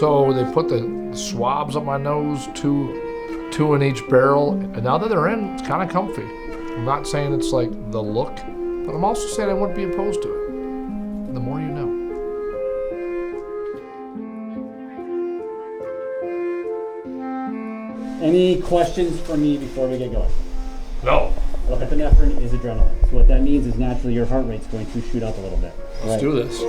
So they put the swabs up my nose, two in each barrel, and now that they're in, it's kind of comfy. I'm not saying it's like the look, but I'm also saying I wouldn't be opposed to it. The more you know. Any questions for me before we get going? No. Epinephrine is adrenaline. So what that means is naturally your heart rate's going to shoot up a little bit. Let's do this.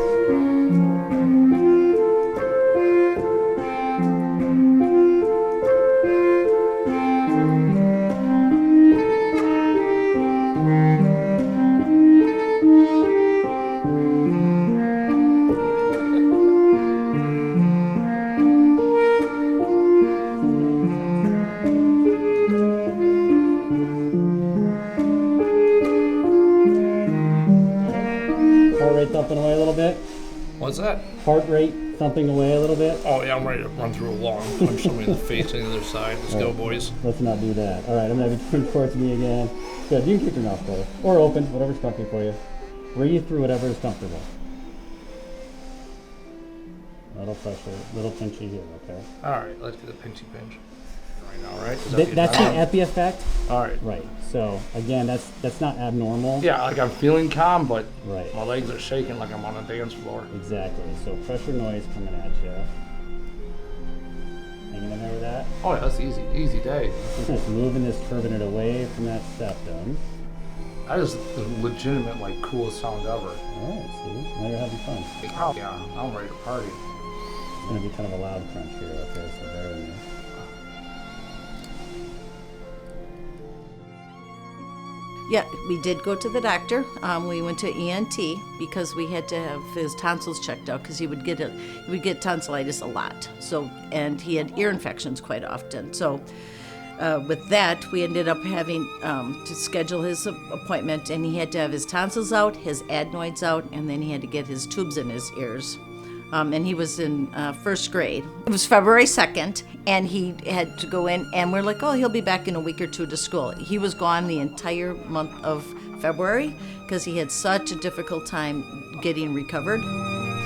Heart rate thumping away a little bit. What's that? Heart rate thumping away a little bit. Oh yeah, I'm ready to run through a wall and punch somebody in the face on the other side. Let's go, boys. Let's not do that. All right, I'm gonna have you turn towards me again. Good. You can keep your mouth closed or open, whatever's comfy for you. Breathe through whatever is comfortable. Little pressure, little pinchy here. Okay. All right, let's do the pinchy pinch. Right now, right? Is That's the epi effect. All right. Right. So again, that's not abnormal. Yeah, like I'm feeling calm, but Right. my legs are shaking like I'm on a dance floor. Exactly. So pressure noise coming at you. Hanging in there with that. Oh yeah, that's easy. Easy day. Just moving this turbinate away from that septum. That is the legitimate, like, coolest sound ever. Alright, see? Now you're having fun. Oh yeah, I'm ready to party. It's gonna be kind of a loud crunch here, okay, so bear with me. Yeah, we did go to the doctor. We went to ENT because we had to have his tonsils checked out because he would get tonsillitis a lot. So, and he had ear infections quite often. So, with that, we ended up having to schedule his appointment, and he had to have his tonsils out, his adenoids out, and then he had to get his tubes in his ears. And he was in first grade. It was February 2nd, and he had to go in, and we're like, oh, he'll be back in a week or two to school. He was gone the entire month of February because he had such a difficult time getting recovered.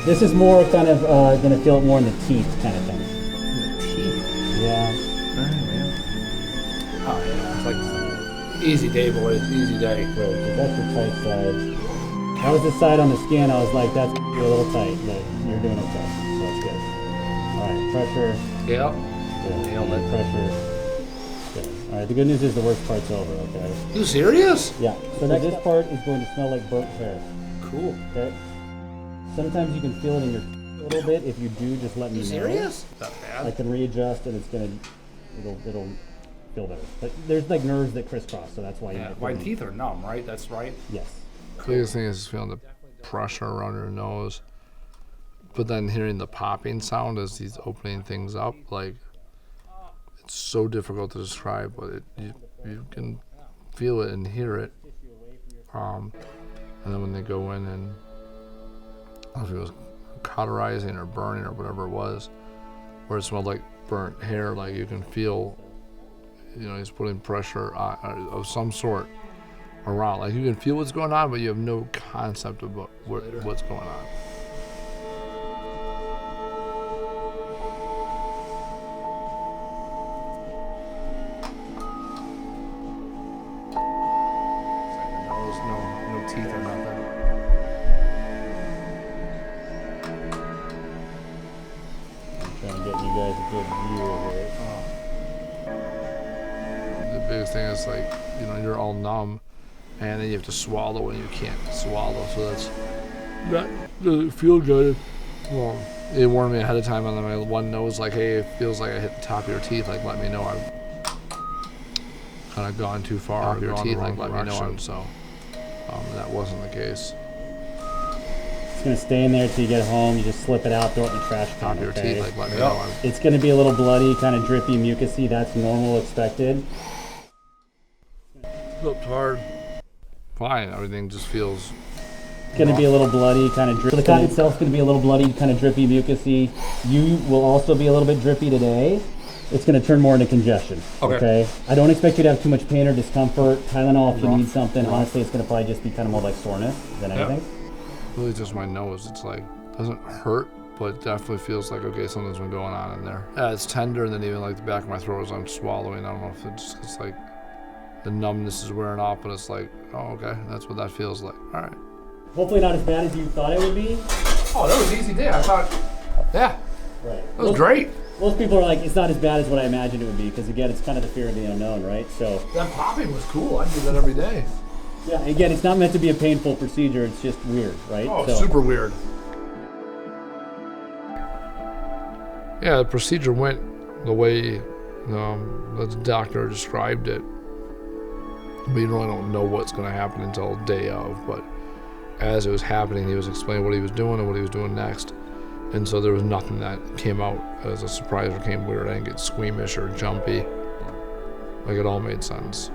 This is more kind of gonna feel it more in the teeth kind of thing. Teeth. Yeah. Alright, man. Oh yeah, it's like easy day, boys. Easy day. Great, because that's your tight side. That was the side on the scan, I was like, that's a little tight, but you're doing okay, so that's good. Alright, pressure. Yep. Good. Nailed it. Pressure. Good. Alright, the good news is the worst part's over, okay? You serious? Yeah, so this part is going to smell like burnt hair, Cool. okay? Sometimes you can feel it in your a little bit. If you do, just let me You know. serious? Not I bad. can readjust and it'll feel better. But there's like nerves that crisscross, so that's why you Yeah, get my feeling- teeth are numb, right? That's right. Yes. Biggest thing is feeling the pressure around your nose, but then hearing the popping sound as he's opening things up, like it's so difficult to describe, but you can feel it and hear it. And then when they go in and I don't know if it was cauterizing or burning or whatever it was, where it smelled like burnt hair, like you can feel, he's putting pressure of some sort around. Like you can feel what's going on, but you have no concept of what's going on. No teeth or nothing. I'm trying to get you guys a good view of it. The biggest thing is like, you're all numb, and then you have to swallow and you can't swallow, so that doesn't feel good. Well, they warned me ahead of time on my one nose, like, hey, it feels like I hit the top of your teeth, like let me know I've kind of gone too far. Your teeth, like let me know I'm so. That wasn't the case. It's gonna stay in there till you get home. You just slip it out, throw it in the trash Top can. of your Okay? teeth, like let me know I'm. It's gonna be a little bloody, kind of drippy, mucusy. That's normal, expected. Flipped hard. Fine, everything just feels. It's gonna be a little bloody, kind of drippy. The cotton itself's gonna be a little bloody, kind of drippy, mucusy. You will also be a little bit drippy today. It's gonna turn more into congestion. Okay. I don't expect you to have too much pain or discomfort. Tylenol if you need something. Honestly, it's gonna probably just be kind of more like soreness than anything. Really just my nose. It's like, doesn't hurt, but it definitely feels like, okay, something's been going on in there. Yeah, it's tender, and then even like the back of my throat as I'm swallowing. I don't know if it's like the numbness is wearing off, but it's like, oh, okay, that's what that feels like. All right. Hopefully not as bad as you thought it would be. Oh, that was an easy day. I thought, yeah, Right. that was great. Most people are like, it's not as bad as what I imagined it would be, because again, it's kind of the fear of the unknown, right? So, That popping was cool. I do that every day. yeah, again, it's not meant to be a painful procedure, it's just weird, right? Oh, so, super weird. Yeah, the procedure went the way the doctor described it. We really don't know what's going to happen until day of, but as it was happening, he was explaining what he was doing and what he was doing next. And so there was nothing that came out as a surprise or came weird. I didn't get squeamish or jumpy. Like, it all made sense.